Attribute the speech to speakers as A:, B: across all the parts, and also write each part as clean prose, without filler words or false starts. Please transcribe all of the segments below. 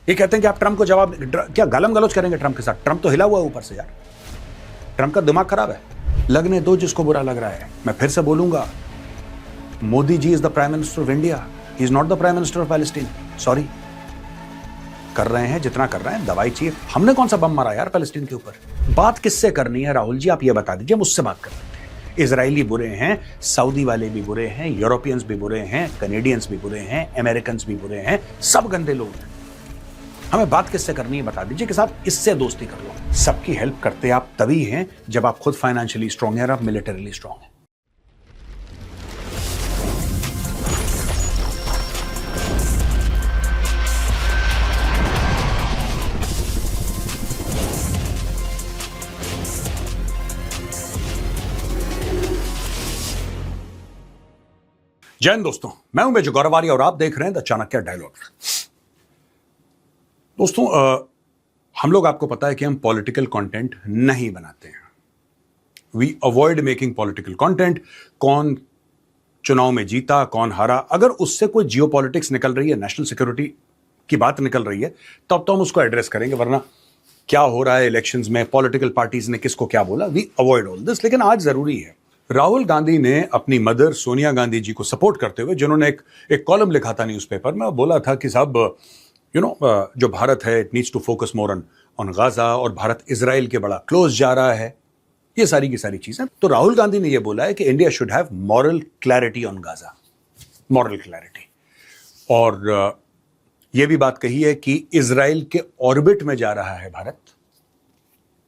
A: ये कहते हैं कि आप ट्रंप को जवाब क्या गालम गलौज करेंगे ट्रंप के साथ? ट्रंप तो हिला हुआ है ऊपर से यार, ट्रंप का दिमाग खराब है। लगने दो जिसको बुरा लग रहा है। मैं फिर से बोलूंगा, Modi ji is the prime minister of India, he is not the prime minister of Palestine. Sorry, कर रहे हैं जितना कर रहे हैं, दवाई चाहिए। हमने कौन सा बम मारा यार पैलेस्टीन के ऊपर? बात किससे करनी है राहुल जी, आप ये बता दीजिए, मुझसे बात कर लेते हैं। इजरायली बुरे हैं, सऊदी वाले भी बुरे हैं, यूरोपियंस भी बुरे हैं, कनेडियंस भी बुरे हैं, अमेरिकन भी बुरे हैं, सब गंदे लोग हैं। हमें बात किससे करनी है बता दीजिए कि साहब इससे दोस्ती कर लो। सबकी हेल्प करते आप तभी हैं जब आप खुद फाइनेंशियली स्ट्रांग हैं और आप मिलिटरीली स्ट्रांग हैं। जय हिंद दोस्तों, मैं हूं मेजर गौरवारी और आप देख रहे हैं द चाणक्य डायलॉग। दोस्तों, हम लोग, आपको पता है कि हम पॉलिटिकल कंटेंट नहीं बनाते हैं। We avoid making political content. कौन चुनाव में जीता, कौन हारा, अगर उससे कोई जियोपॉलिटिक्स निकल रही है, नेशनल सिक्योरिटी की बात निकल रही है, तब तो हम उसको एड्रेस करेंगे। वरना क्या हो रहा है इलेक्शंस में, पॉलिटिकल पार्टीज ने किसको क्या बोला, वी अवॉइड ऑल दिस। लेकिन आज जरूरी है। राहुल गांधी ने अपनी मदर सोनिया गांधी जी को सपोर्ट करते हुए, जिन्होंने एक कॉलम लिखा था न्यूज़पेपर में, बोला था कि साहब जो भारत है, it needs to focus more on Gaza, और भारत इजराइल के बड़ा क्लोज जा रहा है, ये सारी की सारी चीजें। तो राहुल गांधी ने यह बोला है कि India should have moral clarity on Gaza, moral clarity. और यह भी बात कही है कि इजराइल के ऑर्बिट में जा रहा है भारत,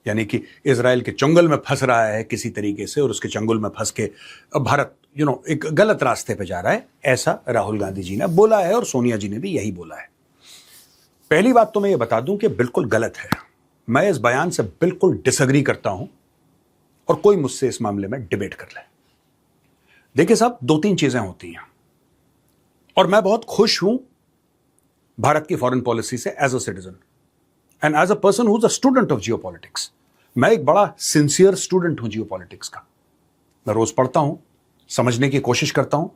A: यानी कि इजराइल के चंगुल में फंस रहा है किसी तरीके से, और उसके चंगुल में फंस के भारत एक गलत रास्ते पे जा रहा है, ऐसा राहुल गांधी जी ने बोला है, और सोनिया जी ने भी यही बोला है। पहली बात तो मैं ये बता दूं कि बिल्कुल गलत है। मैं इस बयान से बिल्कुल डिसएग्री करता हूं, और कोई मुझसे इस मामले में डिबेट कर ले। देखिए साहब, दो तीन चीजें होती हैं, और मैं बहुत खुश हूं भारत की फॉरेन पॉलिसी से as a citizen and as a person who is a student of geopolitics. मैं एक बड़ा सिंसियर स्टूडेंट हूं जियोपॉलिटिक्स का। मैं रोज पढ़ता हूं, समझने की कोशिश करता हूं।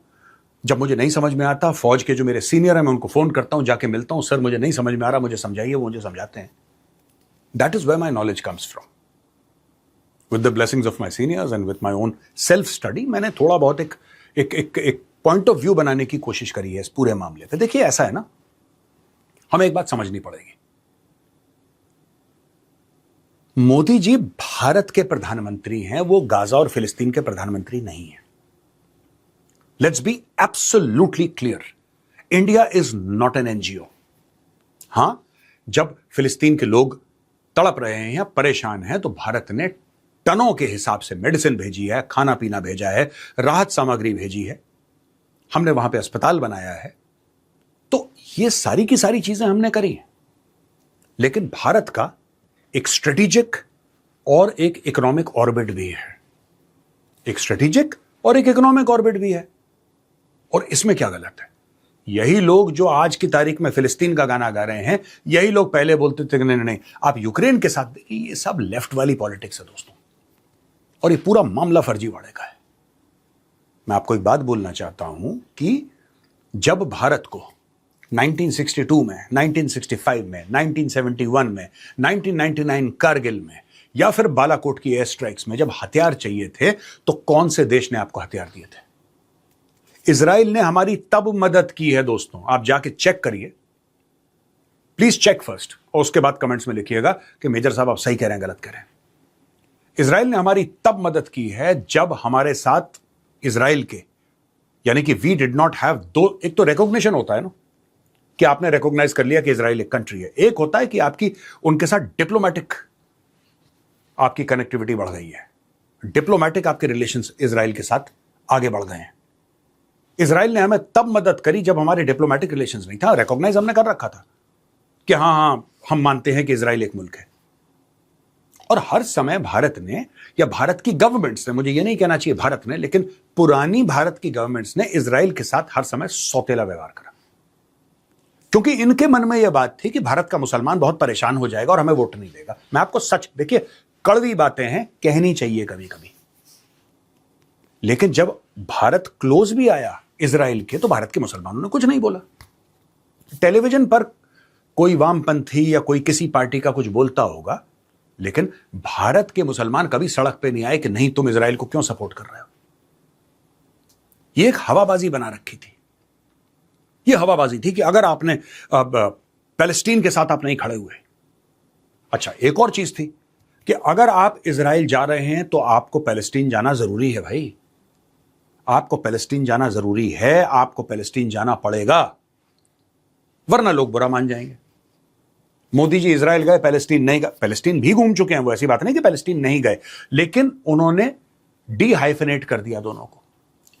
A: जब मुझे नहीं समझ में आता, फौज के जो मेरे सीनियर हैं, मैं उनको फोन करता हूं, जाके मिलता हूं, सर मुझे नहीं समझ में आ रहा, मुझे समझाइए, वो मुझे समझाते हैं। That is where my knowledge comes from. With the blessings of my seniors and with my own self study, मैंने थोड़ा बहुत एक पॉइंट ऑफ व्यू बनाने की कोशिश करी है इस पूरे मामले पे। देखिए, ऐसा है ना, हमें एक बात समझनी पड़ेगी। मोदी जी भारत के प्रधानमंत्री हैं, वो गाजा और फिलिस्तीन के प्रधानमंत्री नहीं हैं। Let's be absolutely clear, India is not an NGO. हां, जब फिलिस्तीन के लोग तड़प रहे हैं या परेशान हैं, तो भारत ने टनों के हिसाब से मेडिसिन भेजी है, खाना पीना भेजा है, राहत सामग्री भेजी है, हमने वहां पे अस्पताल बनाया है। तो ये सारी की सारी चीजें हमने करी हैं। लेकिन भारत का एक स्ट्रेटेजिक और एक इकोनॉमिक ऑर्बिट भी है। एक स्ट्रेटेजिक और एक इकोनॉमिक ऑर्बिट भी है। और इसमें क्या गलत है? यही लोग जो आज की तारीख में फिलिस्तीन का गाना गा रहे हैं, यही लोग पहले बोलते थे कि नहीं नहीं, आप यूक्रेन के साथ देखिए। ये सब लेफ्ट वाली पॉलिटिक्स है दोस्तों, और ये पूरा मामला फर्जीवाड़े का है। मैं आपको एक बात बोलना चाहता हूं कि जब भारत को 1962 में, 1965 में, 1971 में, 1999 कारगिल में, या फिर बालाकोट की एयर स्ट्राइक्स में जब हथियार चाहिए थे, तो कौन से देश ने आपको हथियार दिए थे? इजराइल ने हमारी तब मदद की है दोस्तों। आप जाके चेक करिए, प्लीज चेक फर्स्ट, और उसके बाद कमेंट्स में लिखिएगा कि मेजर साहब आप सही कह रहे हैं, गलत कह रहे हैं। इजराइल ने हमारी तब मदद की है जब हमारे साथ इजराइल के, यानी कि वी डिड नॉट हैव दो, एक तो रिकॉग्निशन होता है ना कि आपने रिकॉग्नाइज कर लिया कि इजराइल एक कंट्री है, एक होता है कि आपकी उनके साथ डिप्लोमेटिक आपकी कनेक्टिविटी बढ़ गई है, डिप्लोमेटिक आपके रिलेशंस इजराइल के साथ आगे बढ़ गए हैं। इजराइल ने हमें तब मदद करी जब हमारे डिप्लोमेटिक रिलेशंस नहीं था, रिकॉग्नाइज हमने कर रखा था कि हां हम मानते हैं कि इजराइल एक मुल्क है। और हर समय भारत ने, या भारत की गवर्नमेंट्स ने, मुझे ये नहीं कहना चाहिए भारत ने, लेकिन पुरानी भारत की गवर्नमेंट्स ने इजराइल के साथ हर समय सौतेला व्यवहार करा, क्योंकि इनके मन में यह बात थी कि भारत का मुसलमान बहुत परेशान हो जाएगा और हमें वोट नहीं देगा। मैं आपको सच, देखिए, कड़वी बातें हैं, कहनी चाहिए कभी कभी, लेकिन जब भारत क्लोज भी आया इजराइल के, तो भारत के मुसलमानों ने कुछ नहीं बोला। टेलीविजन पर कोई वामपंथी या कोई किसी पार्टी का कुछ बोलता होगा, लेकिन भारत के मुसलमान कभी सड़क पे नहीं आए कि नहीं तुम इजराइल को क्यों सपोर्ट कर रहे हो। यह एक हवाबाजी बना रखी थी। यह हवाबाजी थी कि अगर आपने पैलेस्टीन के साथ आप नहीं खड़े हुए। अच्छा, एक और चीज थी कि अगर आप इजराइल जा रहे हैं तो आपको पैलेस्टीन जाना जरूरी है भाई, आपको पैलेस्टीन जाना जरूरी है, आपको पैलेस्टीन जाना पड़ेगा, वरना लोग बुरा मान जाएंगे। मोदी जी इजराइल गए, पैलेस्टीन नहीं गए। पैलेस्टीन भी घूम चुके हैं, वो ऐसी बात नहीं कि पैलेस्टीन नहीं गए, लेकिन उन्होंने डीहाइफिनेट कर दिया दोनों को,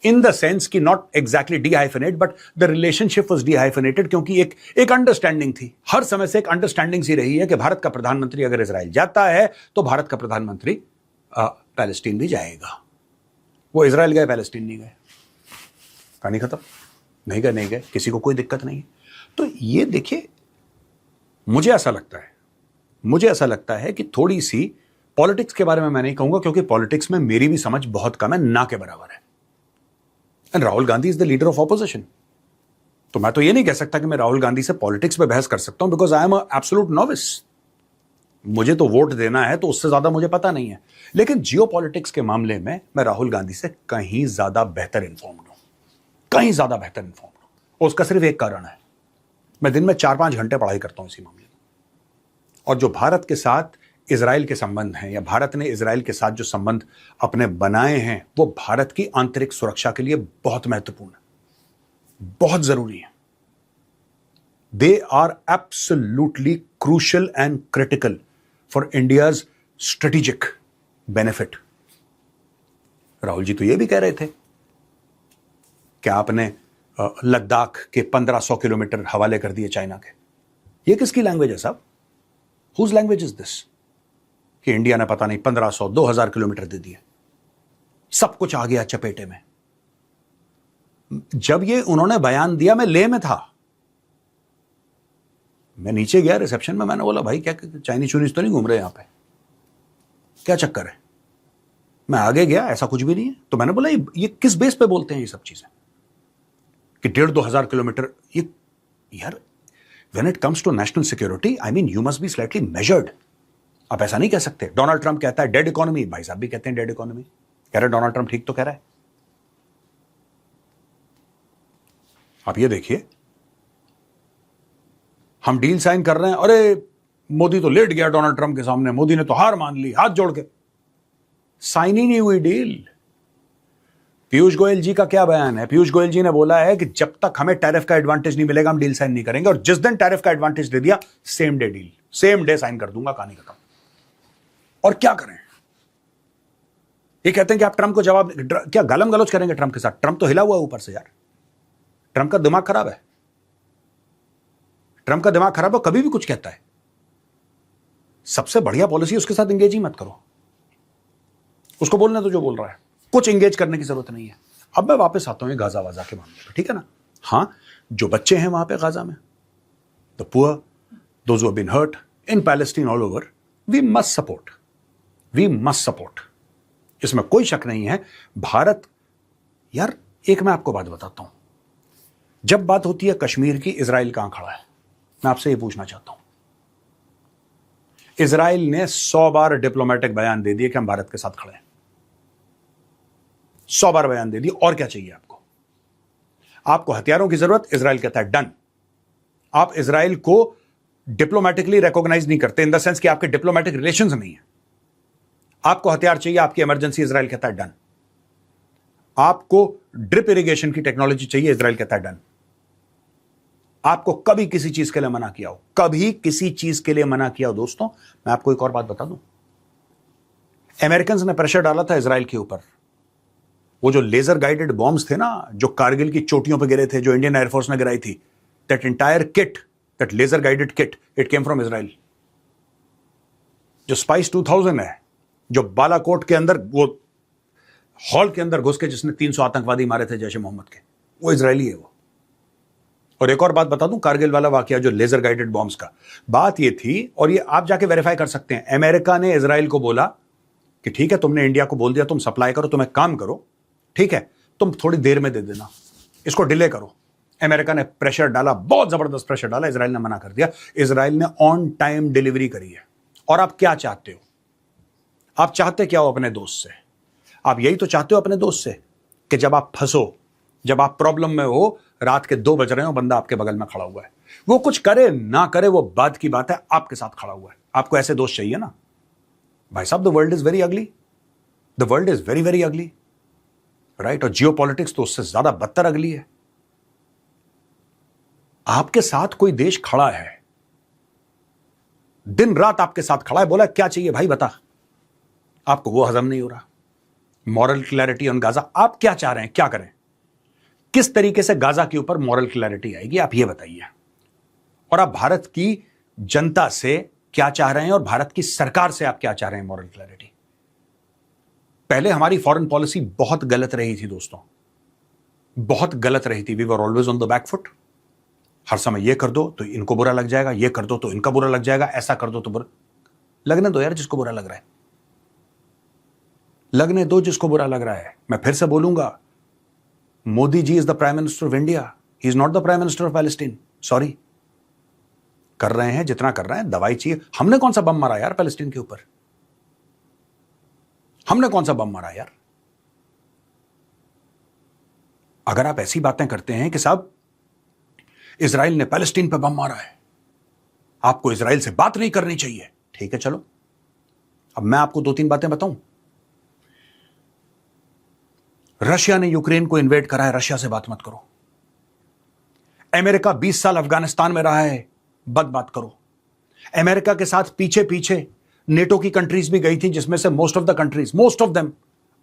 A: इन द सेंस कि not exactly dehyphenate but the relationship was dehyphenated, क्योंकि एक अंडरस्टैंडिंग थी। हर समय से एक अंडरस्टैंडिंग सी रही है कि भारत का प्रधानमंत्री अगर इजराइल जाता है तो भारत का प्रधानमंत्री पैलेस्टीन भी जाएगा। वो इजराइल गए, पैलेस्टीन नहीं गए, कहानी खत्म। नहीं गए, नहीं गए, किसी को कोई दिक्कत नहीं है। तो ये देखिए, मुझे ऐसा लगता है कि थोड़ी सी पॉलिटिक्स के बारे में मैं नहीं कहूंगा, क्योंकि पॉलिटिक्स में मेरी भी समझ बहुत कम है, ना के बराबर है। And Rahul Gandhi is the leader of opposition, तो मैं तो ये नहीं कह सकता कि मैं राहुल गांधी से पॉलिटिक्स में बहस कर सकता हूं, because I am absolute novice. मुझे तो वोट देना है, तो उससे ज्यादा मुझे पता नहीं है। लेकिन जियोपॉलिटिक्स के मामले में मैं राहुल गांधी से कहीं ज्यादा बेहतर इंफॉर्म्ड हूं, कहीं ज्यादा बेहतर इंफॉर्म्ड हूं। और उसका सिर्फ एक कारण है, मैं दिन में 4-5 घंटे पढ़ाई करता हूं इसी मामले में। और जो भारत के साथ इजराइल के संबंध हैं, या भारत ने इजराइल के साथ जो संबंध अपने बनाए हैं, वो भारत की आंतरिक सुरक्षा के लिए बहुत महत्वपूर्ण है, बहुत जरूरी है। They are absolutely crucial and critical for India's strategic benefit. Rahul ji तो ये भी कह रहे थे कि आपने लद्दाख के 1500 किलोमीटर हवाले कर दिए चाइना के। ये किसकी लैंग्वेज है साहब? Whose language is this? कि इंडिया ने पता नहीं 1500 2000 किलोमीटर दे दिए, सब कुछ आ गया चपेटे में। जब ये उन्होंने बयान दिया, मैं लेह में था, मैं नीचे गया रिसेप्शन में, मैंने बोला भाई क्या चाइनीज चूनीज तो नहीं घूम रहे यहां पे, क्या चक्कर है? मैं आगे गया, ऐसा कुछ भी नहीं है। तो मैंने बोला ये किस बेस पे बोलते हैं ये सब चीजें कि 1,500-2,000 किलोमीटर? ये यार, when it comes to national security, I mean you must be slightly measured. आप ऐसा नहीं कह सकते। डोनाल्ड ट्रंप कहता है डेड इकोनॉमी, भाई साहब भी कहते हैं डेड इकोनॉमी। कह रहे डोनाल्ड ट्रंप ठीक तो कह रहा है। आप ये देखिए, हम डील साइन कर रहे हैं, अरे मोदी तो लेट गया डोनाल्ड ट्रंप के सामने, मोदी ने तो हार मान ली हाथ जोड़ के। साइन ही नहीं हुई डील। पीयूष गोयल जी का क्या बयान है? पीयूष गोयल जी ने बोला है कि जब तक हमें टैरिफ का एडवांटेज नहीं मिलेगा हम डील साइन नहीं करेंगे, और जिस दिन टैरिफ का एडवांटेज दे दिया, same day deal, same day sign कर दूंगा, कहानी खत्म। और क्या करें? ये कहते हैं कि आप ट्रंप को जवाब, क्या गालम गलौज करेंगे ट्रंप के साथ? ट्रंप तो हिला हुआ है ऊपर से यार, ट्रंप का दिमाग खराब है, ट्रंप का दिमाग खराब है, कभी भी कुछ कहता है। सबसे बढ़िया पॉलिसी उसके साथ इंगेज ही मत करो, उसको बोलने तो जो बोल रहा है, कुछ इंगेज करने की जरूरत नहीं है। अब मैं वापस आता हूं गाजा वाजा के मामले पे, ठीक है ना? हां, जो बच्चे हैं वहां पे गाजा में, the poor, those who have been hurt in Palestine all over, we must support, we must support, इसमें कोई शक नहीं है। भारत, यार एक मैं आपको बात बताता हूं, जब बात होती है कश्मीर की, इजराइल कहां खड़ा है? मैं आपसे ये पूछना चाहता हूं। इजराइल ने 100 बार डिप्लोमेटिक बयान दे दिए कि हम भारत के साथ खड़े हैं, 100 बार बयान दे दिए। और क्या चाहिए आपको? आपको हथियारों की जरूरत, इजराइल कहता है डन। आप इजराइल को डिप्लोमेटिकली रिकॉग्नाइज नहीं करते, इन द सेंस कि आपके डिप्लोमेटिक रिलेशंस नहीं है। आपको हथियार चाहिए, आपकी इमरजेंसी, इजराइल कहता है डन। आपको ड्रिप इरिगेशन की टेक्नोलॉजी चाहिए, इजराइल कहता है डन। आपको कभी किसी चीज के लिए मना किया हो, कभी किसी चीज के लिए मना किया हो? दोस्तों, मैं आपको एक और बात बता दूं, अमेरिकन ने प्रेशर डाला था इजराइल के ऊपर। वो जो लेजर गाइडेड बॉम्ब्स थे ना, जो कारगिल की चोटियों पर गिरे थे, जो इंडियन एयरफोर्स ने गिराई थी, that entire kit, that laser guided kit, it came from Israel. जो स्पाइस 2000 है, जो बालाकोट के अंदर, वो हॉल के अंदर घुस के जिसने 300 आतंकवादी मारे थे जैश ए मोहम्मद के, वो इजरायली है वो। और एक और बात बता दूं, कारगिल वाला वाकया जो लेजर गाइडेड बॉम्ब्स का, बात ये थी, और ये आप जाके वेरीफाई कर सकते हैं, अमेरिका ने इजराइल को बोला कि ठीक है, तुमने इंडिया को बोल दिया तुम सप्लाई करो, तुम एक काम करो, ठीक है, तुम थोड़ी देर में दे देना, इसको डिले करो। अमेरिका ने प्रेशर डाला, बहुत जबरदस्त प्रेशर डाला, इजराइल ने मना कर दिया। इजराइल ने ऑन टाइम डिलीवरी करी है। और आप क्या चाहते हो? आप चाहते क्या हो अपने दोस्त से? आप यही तो चाहते हो अपने दोस्त से कि जब आप फंसो, जब आप प्रॉब्लम में हो, रात के 2 बज रहे हो, बंदा आपके बगल में खड़ा हुआ है, वो कुछ करे ना करे वो बात की बात है, आपके साथ खड़ा हुआ है। आपको ऐसे दोस्त चाहिए ना भाई साहब। The world is very ugly, the world is very very ugly, right. और जियो पॉलिटिक्स तो उससे ज्यादा बदतर अगली है। आपके साथ कोई देश खड़ा है, दिन रात आपके साथ खड़ा है, बोला क्या चाहिए भाई बता, आपको वो हजम नहीं हो रहा। मॉरल क्लैरिटी ऑन गाजा, आप क्या चाह रहे हैं, क्या करें? किस तरीके से गाजा के ऊपर मॉरल क्लैरिटी आएगी, आप ये बताइए। और आप भारत की जनता से क्या चाह रहे हैं और भारत की सरकार से आप क्या चाह रहे हैं मॉरल क्लैरिटी? पहले हमारी फॉरेन पॉलिसी बहुत गलत रही थी दोस्तों, बहुत गलत रही थी। We were always on the back foot. हर समय ये कर दो तो इनको बुरा लग जाएगा, ये कर दो तो इनका बुरा लग जाएगा, ऐसा कर दो तो बुरा लगने दो यार, जिसको बुरा लग रहा है लगने दो, जिसको बुरा लग रहा है। मैं फिर से बोलूंगा, Modi ji is the prime minister of India, he is not the prime minister of Palestine. Sorry, कर रहे हैं जितना कर रहे हैं, दवाई चाहिए। हमने कौन सा बम मारा यार पैलेस्टीन के ऊपर? हमने कौन सा बम मारा यार? अगर आप ऐसी बातें करते हैं कि साहब इजराइल ने पैलेस्टीन पे बम मारा है, आपको इजराइल से बात नहीं करनी चाहिए, ठीक है चलो। अब मैं आपको 2-3 बातें बताऊं। रशिया ने यूक्रेन को इन्वेड करा है, रशिया से बात मत करो। अमेरिका 20 साल अफगानिस्तान में रहा है, बात करो। अमेरिका के साथ पीछे पीछे नेटो की कंट्रीज भी गई थी, जिसमें से मोस्ट ऑफ देम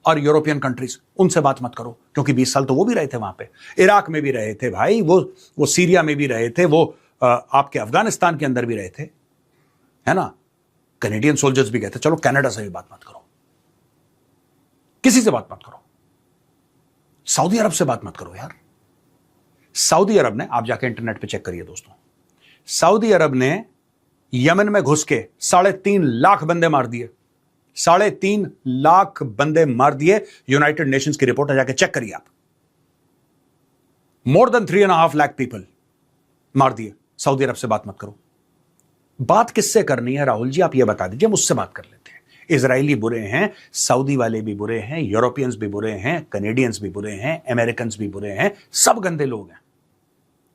A: और यूरोपियन कंट्रीज, उनसे बात मत करो, क्योंकि 20 साल तो वो भी रहे थे वहां पे। इराक में भी रहे थे भाई, वो सीरिया में भी रहे थे, वो आपके अफगानिस्तान के अंदर भी रहे थे, है ना। कैनेडियन सोल्जर्स भी गए थे। चलो कनाडा से भी बात मत करो, किसी से बात मत करो। सऊदी अरब से बात मत करो यार। सऊदी अरब ने, आप जाके इंटरनेट पे चेक करिए दोस्तों, सऊदी अरब ने यमन में घुस के 3.5 लाख बंदे मार दिए। 3.5 लाख बंदे मार दिए। यूनाइटेड नेशंस की रिपोर्ट है, जाके चेक करिए आप। मोर देन 3.5 लाख पीपल मार दिए। सऊदी अरब से बात मत करो। बात किससे करनी है राहुल जी, आप ये बता दीजिए, मुझसे बात कर लेते हैं। इजरायली बुरे हैं, सऊदी वाले भी बुरे हैं, यूरोपियंस भी बुरे हैं, कनेडियंस भी बुरे हैं, अमेरिकन भी बुरे हैं, सब गंदे लोग हैं।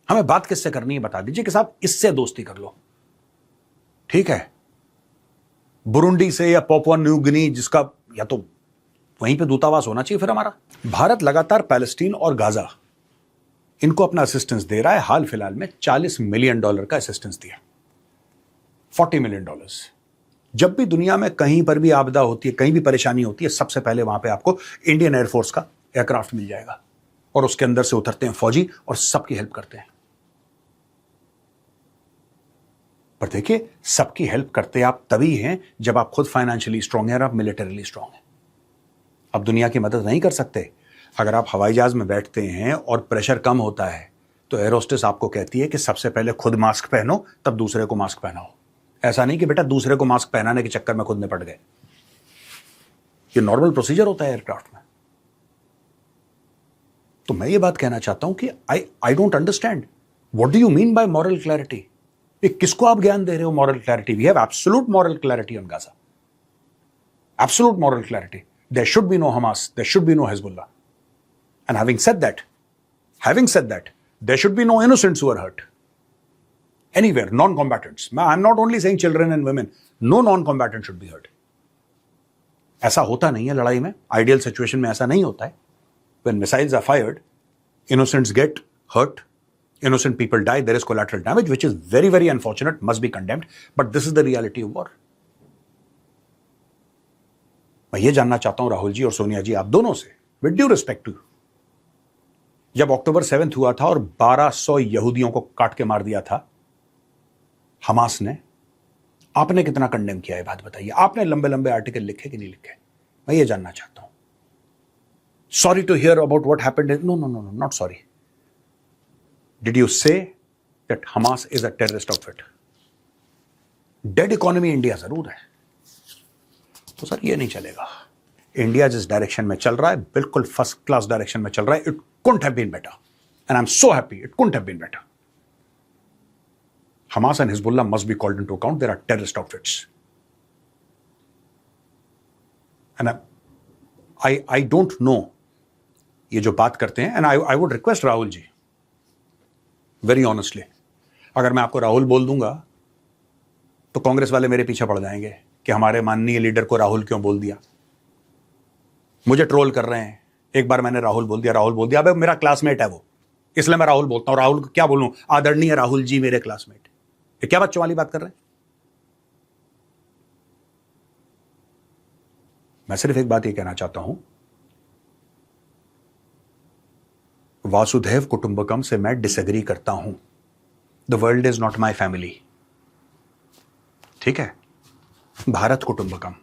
A: हमें बात किससे करनी है बता दीजिए कि साहब इससे दोस्ती कर लो, ठीक है। बुरुंडी से या पापुआ न्यू गिनी, जिसका या तो वहीं पे दूतावास होना चाहिए फिर हमारा। भारत लगातार पैलेस्टीन और गाजा इनको अपना असिस्टेंस दे रहा है। हाल फिलहाल में $40 मिलियन का असिस्टेंस दिया, $40 मिलियन। जब भी दुनिया में कहीं पर भी आपदा होती है, कहीं भी परेशानी होती है, सबसे पहले वहां पे आपको इंडियन एयरफोर्स का एयरक्राफ्ट मिल जाएगा, और उसके अंदर से उतरते हैं फौजी और सबकी हेल्प करते हैं। पर देखिए, सबकी हेल्प करते आप तभी हैं जब आप खुद फाइनेंशियली स्ट्रांग हैं और आप मिलिटरीली स्ट्रांग हैं। अब दुनिया की मदद नहीं कर सकते। अगर आप हवाई जहाज में बैठते हैं और प्रेशर कम होता है तो एयर होस्टेस आपको कहती है कि सबसे पहले खुद मास्क पहनो, तब दूसरे को मास्क पहनाओ। ऐसा नहीं कि बेटा दूसरे को मास्क पहनाने के चक्कर में खुद निपट गए। ये नॉर्मल प्रोसीजर होता है एयरक्राफ्ट में। तो मैं ये बात कहना चाहता हूं कि I don't understand, what do you mean by moral clarity? ये किसको आप ज्ञान दे रहे हो moral clarity? We have absolute moral clarity on Gaza, absolute moral clarity. There should be no Hamas, there should be no Hezbollah, and having said that there should be no innocents who are hurt anywhere, non-combatants. I'm not only saying children and women, no non-combatant should be hurt. ऐसा होता नहीं है लड़ाई में, ideal situation में ऐसा नहीं होता है। When missiles are fired, innocents get hurt, innocent people die, there is collateral damage, which is very, very unfortunate, must be condemned, but this is the reality of war. मैं ये जानना चाहता हूं राहुल जी और सोनिया जी, आप दोनों से, with due respect to, जब अक्टूबर 7 हुआ था और 1200 यहूदियों को काट के मार दिया था हमास ने, आपने कितना कंडेम किया है? बात बताइए। आपने लंबे लंबे आर्टिकल लिखे कि नहीं लिखे? मैं ये जानना चाहता हूं। Sorry to hear about what happened. No no no no, not sorry. Did you say that Hamas is a terrorist outfit? Dead economy India जरूर है। तो सर ये नहीं चलेगा। इंडिया जिस डायरेक्शन में चल रहा है, बिल्कुल फर्स्ट क्लास डायरेक्शन में चल रहा है। It couldn't have been better, and I'm so happy. It couldn't have been better. Hamas and Hezbollah must be called into account. There are terrorist outfits. And I don't know ये जो बात करते हैं, and I would request Rahul ji, very honestly, अगर मैं आपको राहुल बोल दूंगा तो कांग्रेस वाले मेरे पीछे पड़ जाएंगे कि हमारे माननीय लीडर को राहुल क्यों बोल दिया। मुझे ट्रोल कर रहे हैं, एक बार मैंने राहुल बोल दिया, अबे मेरा क्लासमेट है वो, इसलिए मैं राहुल बोलता हूं। राहुल को क्या बोलूं, आदरणीय राहुल जी मेरे क्लासमेट। ये क्या बच्चों वाली बात कर रहे हैं। मैं सिर्फ एक बात ये कहना चाहता हूं, वासुधैव कुटुंबकम से मैं डिसएग्री करता हूं। The world is not my family, ठीक है। भारत कुटुंबकम,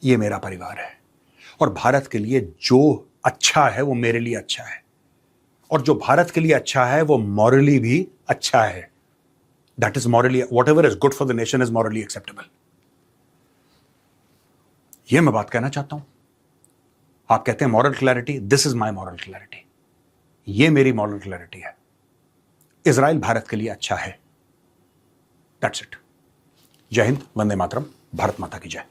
A: ये मेरा परिवार है, और भारत के लिए जो अच्छा है वो मेरे लिए अच्छा है, और जो भारत के लिए अच्छा है वो मॉरली भी अच्छा है। That is morally, what ever is good for the nation is morally acceptable. ये मैं बात कहना चाहता हूं। आप कहते हैं moral clarity, this is my moral clarity, ये मेरी मॉरल क्लैरिटी है। इजराइल भारत के लिए अच्छा है, दैट्स इट। जय हिंद, वंदे मातरम, भारत माता की जय।